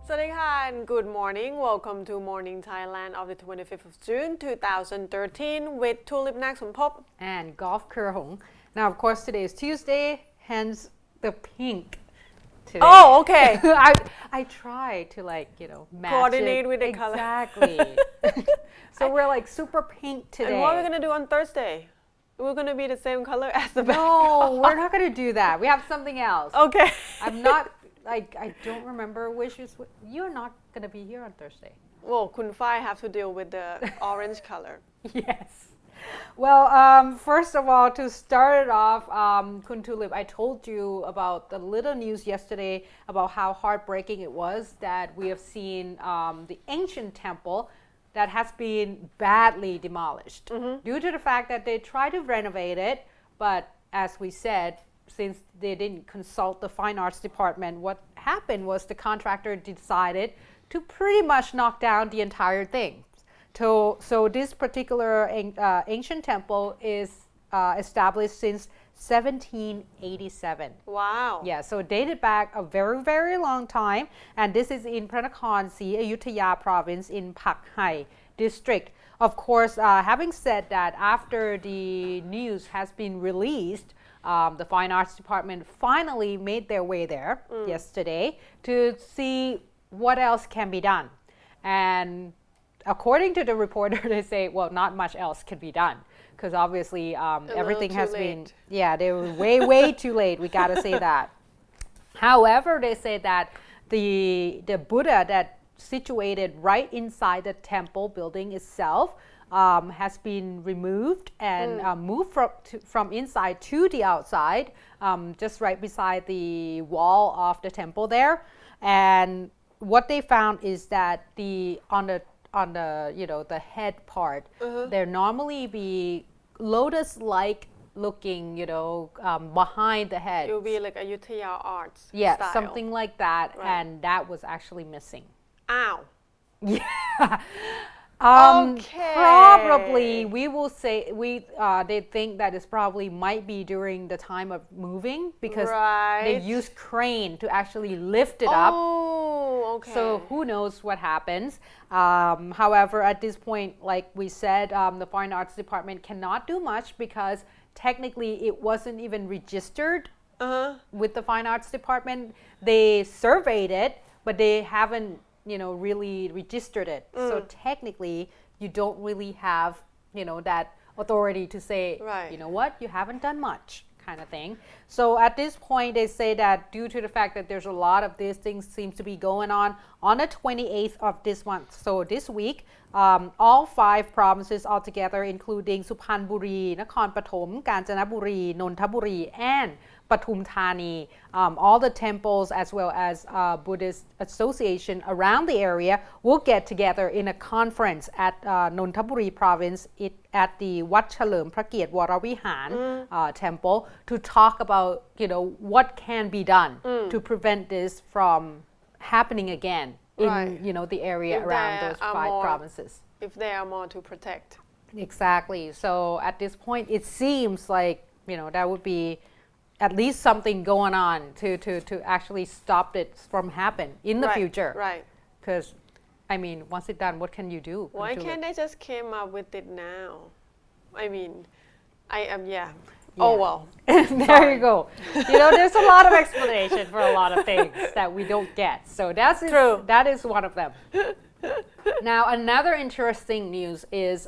สวัสดีค่ะ and good morning. Welcome to Morning Thailand of the 25th of June 2013 with Tulip Naksumpop and Golf Kurhong. Now, of course, today is Tuesday, hence the pink today. Oh, okay. I try to match Coordinate it. with the color. Exactly. So we're like super pink today. And what are we going to do on Thursday? We're going to be the same color as the No, background. we're not going to do that. We have something else. Okay. I'm not, I don't remember which is, you're not going to be here on Thursday. Well, Kun Fai have to deal with the orange color. Yes. Well, first of all, to start it off, Kun Tulip, I told you about the little news yesterday about how heartbreaking it was that we have seen the ancient temple that has been badly demolished due to the fact that they tried to renovate it, but as we said, since they didn't consult the fine arts department, what happened was the contractor decided to pretty much knock down the entire thing. So this particular ancient temple is established since 1787. Wow. Yeah, so dated back a very, very long time. And this is in Pranakon Si Ayutthaya province in Pattaya district. Of course, having said that, after the news has been released, the Fine Arts Department finally made their way there yesterday to see what else can be done. And according to the reporter, they say, well, not much else can be done. Because obviously everything has been, they were way too late. We got to say that. However, they say that the Buddha that situated right inside the temple building itself has been removed and moved from inside to the outside, just right beside the wall of the temple there. And what they found is that on the the head part, there normally be lotus-like looking, behind the head. It will be like Ayutthaya arts Yeah, style. something like that, Right. and that was actually missing. Ow. Yeah. Okay. Probably we will say they think that it probably might be during the time of moving because they Right. use crane to actually lift it up. Oh, okay. So who knows what happens. However, at this point, like we said, the Fine Arts Department cannot do much because technically it wasn't even registered with the Fine Arts Department. They surveyed it, but they haven't really registered it. So technically, you don't really have, that authority to say, Right. you know what, you haven't done much kind of thing. So at this point, they say that due to the fact that there's a lot of these things seems to be going on the 28th of this month. So this week, all 5 provinces altogether, including Suphanburi, Nakhon Pathom, Kanchanaburi, Nonthaburi, and Pathum Thani, all the temples as well as Buddhist association around the area will get together in a conference at Nonthaburi province at the Wat Chalerm Prakiet Waravihan temple to talk about what can be done to prevent this from happening again in Right. the area If around there those are 5 more- provinces. If there are more to protect. Exactly. So at this point, it seems like that would be at least something going on to actually stop it from happen in the Right, future. Right. Because, I mean, once it's done, what can you do? Why until can't it- they just came up with it now? I mean, I am, Oh, well. There you go. There's a lot of explanation for a lot of things that we don't get. So True. That is one of them. Now, another interesting news is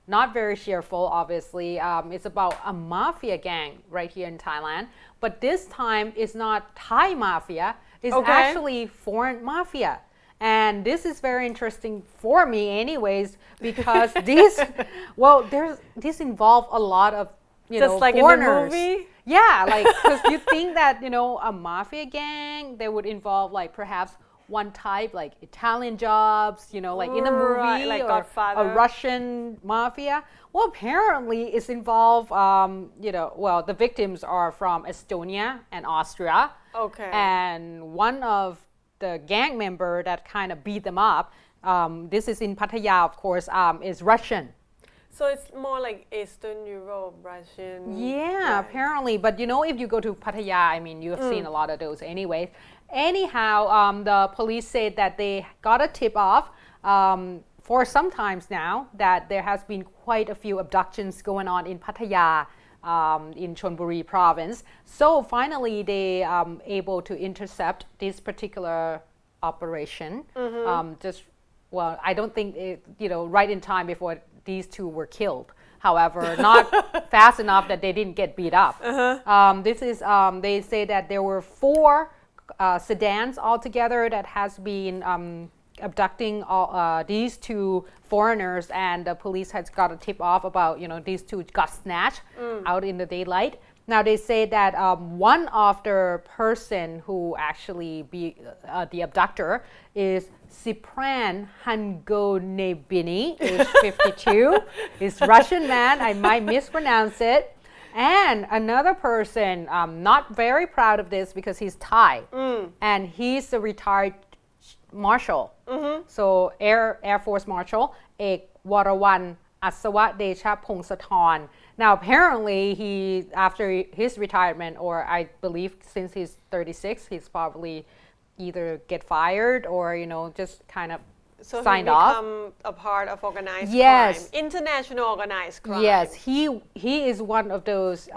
not very cheerful, obviously. It's about a mafia gang right here in Thailand. But this time, it's not Thai mafia. It's actually foreign mafia. And this is very interesting for me anyways, because this involve a lot of, Just like foreigners. in the movie? Yeah, like, because you think that, a mafia gang, they would involve like perhaps one type, like Italian jobs, like in a movie, Right, like or Godfather. a Russian mafia. Well, apparently it's involved, the victims are from Estonia and Austria. Okay. And one of the gang member that kind of beat them up, this is in Pattaya, of course, is Russian. So it's more like Eastern Europe, Russian. Yeah, apparently. But if you go to Pattaya, I mean, you have seen a lot of those anyways. Anyhow, the police said that they got a tip off for some times now that there has been quite a few abductions going on in Pattaya, in Chonburi province. So finally, they able to intercept this particular operation. I don't think right in time before these two were killed. However, not fast enough that they didn't get beat up. They say that there were 4 sedans altogether that has been abducting these 2 foreigners, and the police has got a tip off about these 2 got snatched out in the daylight. Now they say that one of the person who actually be the abductor is Sipran Hangonebini, age 52. He's Russian man. I might mispronounce it. And another person, I'm not very proud of this because he's Thai, and he's a retired marshal. So Air Force Marshal Ek Warawan Aswa Desha Pongsathorn. Now apparently he, after his retirement, or I believe since he's 36, he's probably either get fired or just kind of signed off. So he become a part of organized crime, international organized crime. Yes, he is one of those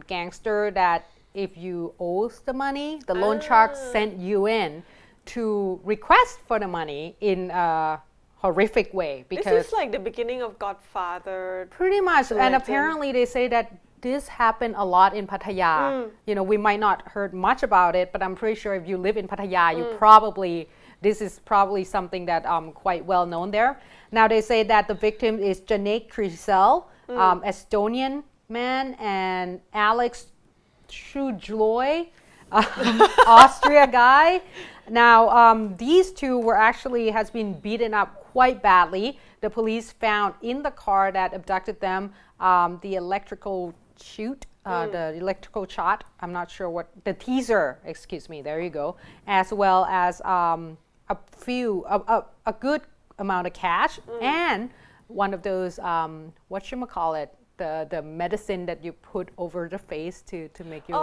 gangster that if you owe the money, the loan shark sent you in to request for the money in a horrific way. Because this is like the beginning of Godfather. Pretty much, and apparently they say that this happened a lot in Pattaya. We might not heard much about it, but I'm pretty sure if you live in Pattaya, this is probably something that quite well known there. Now they say that the victim is Janek Krisel, Estonian man, and Alex Trujloy, Austria guy. Now these 2 has been beaten up quite badly. The police found in the car that abducted them the electrical chute, the electrical shot. I'm not sure what the teaser. Excuse me. There you go. As well as a good amount of cash and one of those the medicine that you put over the face to make you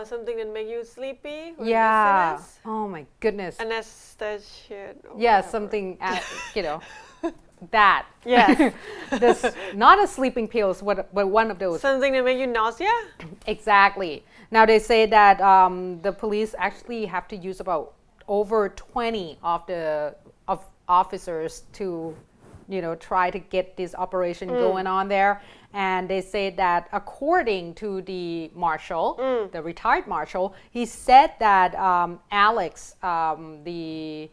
something that make you sleepy. Yeah. Oh my goodness. Anesthesia. Yeah, something that. Yes. Not a sleeping pills, but one of those. Something that make you nausea. Exactly. Now they say that the police actually have to use about over 20 of officers to try to get this operation going on there. And they say that according to the marshal, the retired marshal, he said that Alex, one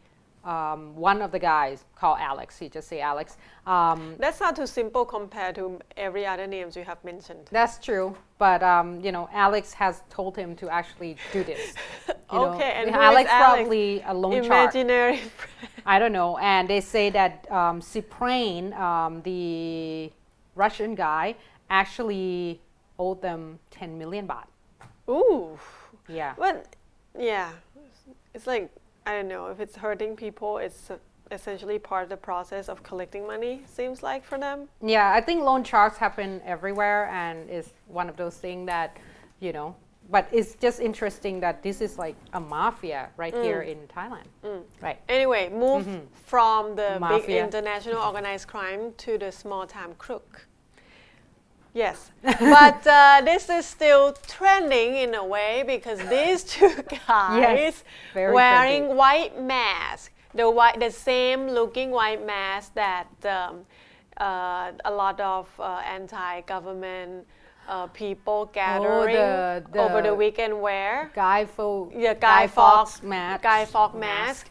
of the guys called Alex, he just say Alex. That's not too simple compared to every other names you have mentioned. That's true, but Alex has told him to actually do this. And Alex probably a loan shark. Imaginary friend. I don't know. And they say that Cyprian, the Russian guy, actually owed them 10 million baht. Ooh. Yeah. But yeah, it's like, I don't know, if it's hurting people, it's essentially part of the process of collecting money, seems like, for them. Yeah, I think loan sharks happen everywhere, and it's one of those things that, but it's just interesting that this is like a mafia right here in Thailand. Right. Anyway, move from the Mafia. big international organized crime to the small-time crook. Yes, but this is still trending in a way because these 2 guys wearing trendy. white masks, the same looking white mask that a lot of anti-government people gathering over the weekend wear. Guy Fawkes mask. mask.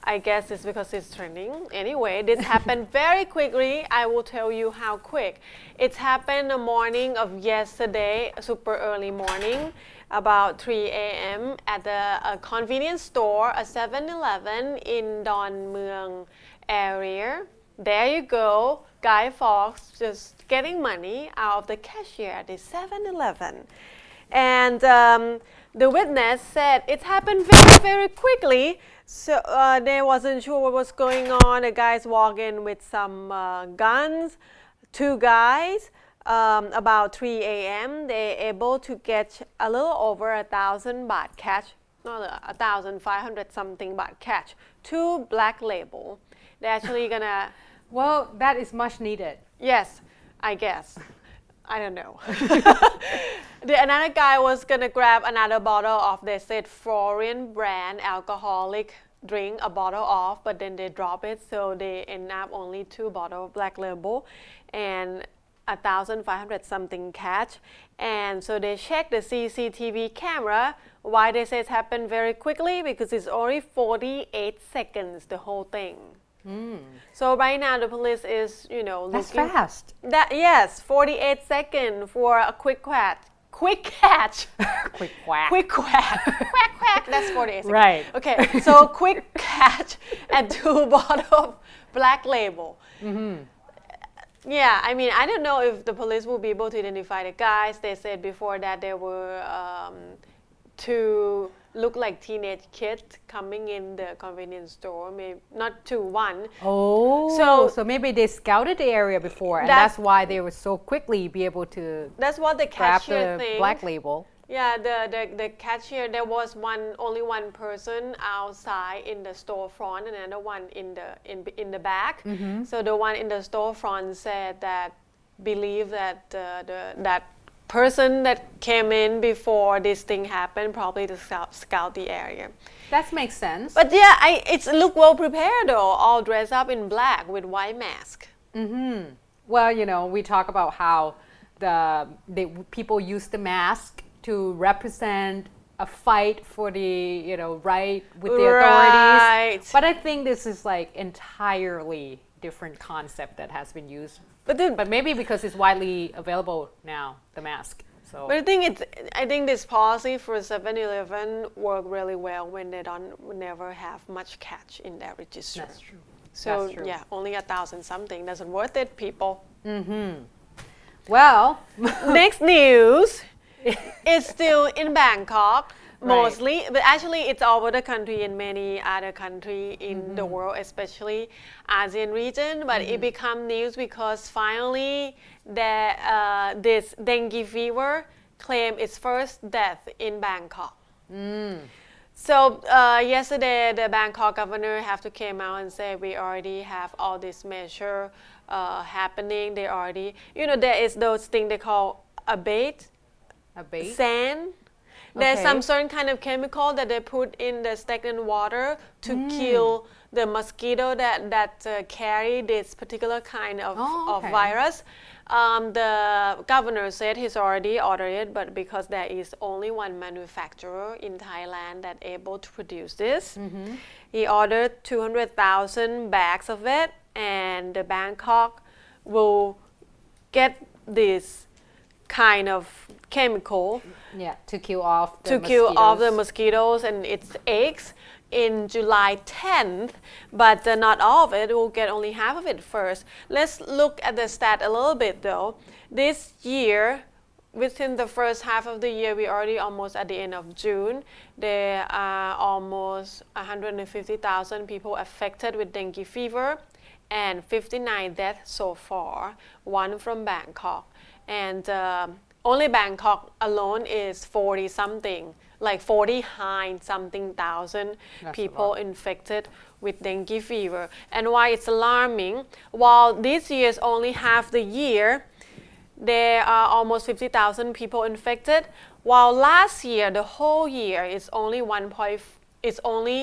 I guess it's because it's trending. Anyway, this happened very quickly. I will tell you how quick. It happened the morning of yesterday, super early morning, about 3 a.m. at a convenience store, a 7-Eleven in Don Mueang area. There you go, Guy Fawkes just getting money out of the cashier at the 7-Eleven. And the witness said it happened very, very quickly. So they wasn't sure what was going on. The guys walk in with some guns, two guys, about 3 a.m. They're able to get a little over 1,000 baht catch, not 1,500 something baht catch, two black label. They're actually gonna. Well, that is much needed. Yes, I guess. I don't know. Another guy was gonna grab another bottle of, they said, foreign brand alcoholic drink, a bottle of, but then they drop it, so they end up only 2 bottle black label and 1,500 something catch. And so they check the CCTV camera. Why they say it happened very quickly? Because it's only 48 seconds, the whole thing. So right now the police is, looking. That's fast. Yes, 48 seconds for a quick catch. Quick catch. Quick quack. Quick quack. Quack quack. That's 48 seconds. Right. Okay, so quick catch and 2 bottle of black label. Yeah, I mean, I don't know if the police will be able to identify the guys. They said before that there were 2 look like teenage kids coming in the convenience store, maybe not 2, 1. Oh, so maybe they scouted the area before, and that's why they were so quickly be able to. That's what the grab cashier the thinks. black label. Yeah, the cashier. There was only one person outside in the storefront, and another one in the back. So the one in the storefront said that believe that that person that came in before this thing happened probably to scout the area. That makes sense. But yeah, it's look well prepared though, all dressed up in black with white mask. Well, we talk about how the people use the mask to represent a fight for the right with the authorities. But I think this is like entirely different concept that has been used. But maybe because it's widely available now, the mask. So. But I think this policy for 7-Eleven work really well when they never have much catch in their register. That's true. So That's true. yeah, only 1,000 something doesn't worth it, people. Well, next news is still in Bangkok. Mostly, but actually it's all over the country in many other countries in the world, especially ASEAN region. But it become news because finally this dengue fever claimed its first death in Bangkok. So yesterday the Bangkok governor have to came out and say we already have all this measure happening. They already, there is those things they call abate? Sand. There's some certain kind of chemical that they put in the stagnant water to kill the mosquito that carry this particular kind of virus. The governor said he's already ordered it, but because there is only one manufacturer in Thailand that able to produce this, he ordered 200,000 bags of it, and the Bangkok will get this kind of chemical to kill off the mosquitoes and its eggs in July 10th, but not all of it. We'll get only half of it first. Let's look at the stat a little bit though. This year, within the first half of the year, we're already almost at the end of June. There are almost 150,000 people affected with dengue fever and 59 deaths so far, 1 from Bangkok. And only Bangkok alone is 40 something, like 49 something thousand people infected with dengue fever. And why it's alarming, while this year is only half the year, there are almost 50,000 people infected, while last year, the whole year, is only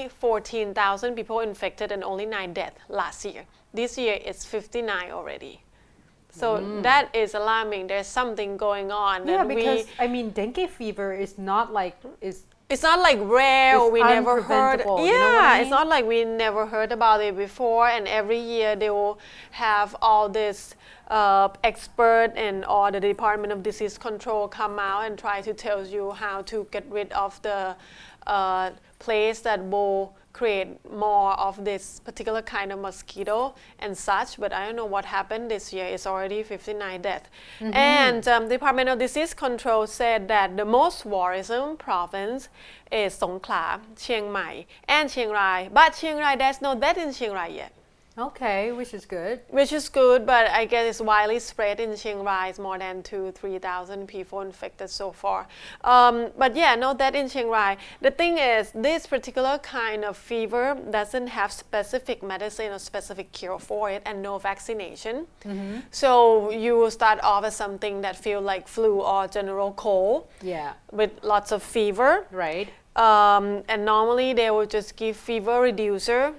14,000 people infected and only 9 deaths last year. This year it's 59 already. So that is alarming. There's something going on. Yeah, because dengue fever is not like it's not like rare or we never heard. Yeah, it's not like we never heard about it before. And every year they will have all this expert and all the Department of Disease Control come out and try to tell you how to get rid of the place that will create more of this particular kind of mosquito and such, but I don't know what happened this year. It's already 59 deaths. And Department of Disease Control said that the most worrisome province is Songkhla, Chiang Mai, and Chiang Rai. But Chiang Rai, there's no death in Chiang Rai yet. Okay, which is good. Which is good, but I guess it's widely spread in Chiang Rai. It's more than 2,000-3,000 people infected so far. But yeah, not that in Chiang Rai. The thing is, this particular kind of fever doesn't have specific medicine or specific cure for it, and no vaccination. So you will start off as something that feels like flu or general cold, Yeah. with lots of fever. Right. And normally they will just give fever reducer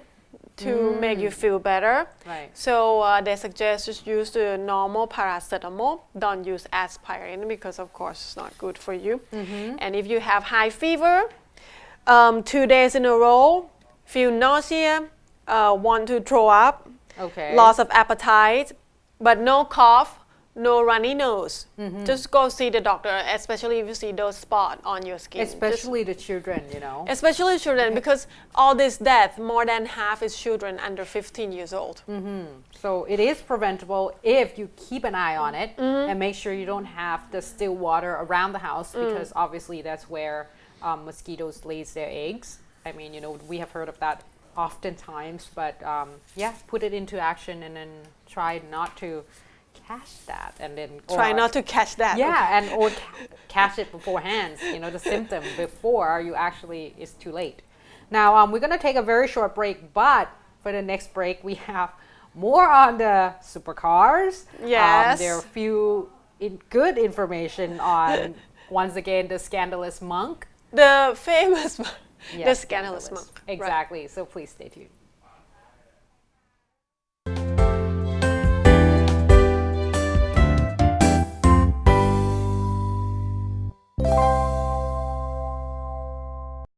to make you feel better. Right. So they suggest just use the normal paracetamol. Don't use aspirin because of course it's not good for you. And if you have high fever, 2 days in a row, feel nausea, want to throw up, Okay. loss of appetite, but no cough, no runny nose. Just go see the doctor, especially if you see those spots on your skin. Especially the children, you know. Especially children, because all this death, more than half is children under 15 years old. So it is preventable if you keep an eye on it and make sure you don't have the still water around the house, because obviously that's where mosquitoes lays their eggs. I mean, you know, we have heard of that oftentimes, but yeah, put it into action and then try not to catch that, and then Try not to catch that. yeah, and or catch it beforehand, you know, the symptom before you actually it's too late. Now we're gonna take a very short break, but for the next break we have more on the supercars. Yes. There are a few good information on once again the scandalous monk. The famous, the Yes, scandalous monk. Exactly. So please stay tuned.